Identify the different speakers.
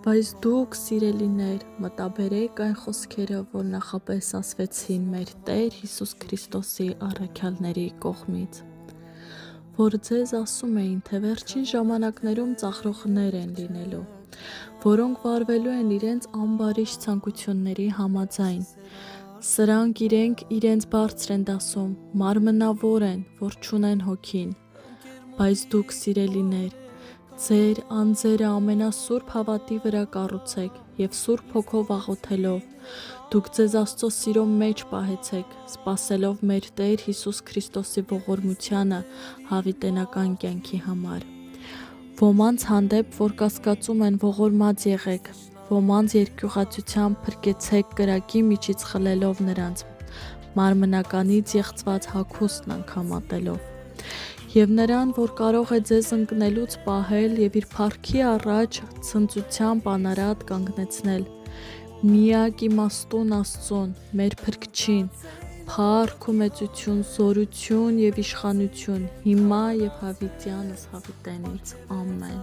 Speaker 1: Բայց դուք, սիրելիներ, մտաբերեք այն խոսքերը, որ նախապես ասվեցին մեր Տեր Հիսուս Քրիստոսի առաքյալների կողմից, որ ձեզ ասում էին, թե վերջին ժամանակներում ծաղրողներ են լինելու, որոնք վարվելու են իրենց ամբարիշ ցանկությունների համաձայն. Սրանք իրենց բարձր են դասում, մարմնավոր են, որ չունեն հոգին, բայց դուք, սիրելիներ, ձեր անձերը ամենասուրբ հավատի վրա կառուցեք և Սուրբ Հոգով աղոթելով, դուք ձեզ Աստծո սիրո մեջ պահեցեք, սպասելով մեր Տեր Հիսուս Քրիստոսի ողորմությանը հավիտենական կյանքի համար։ Ոմանց հանդեպ, որ կասկածում են, ողորմած եղեք, ոմանց երկյուղածությամբ փրկեցեք կրակի միջից խլելով նրանց, մարմնականից եղծված հագուստն անգամ ատելով։ Եվ նրան, որ կարող է ձեզ ընկնելուց պահել և իր փառքի առաջ ցնծությամբ անարատ կանգնեցնել, միակ իմաստուն Աստծուն, մեր Փրկչին, փառք ու մեծություն, զորություն և իշխանություն, հիմա և հավիտյանս հավիտենից, ամեն։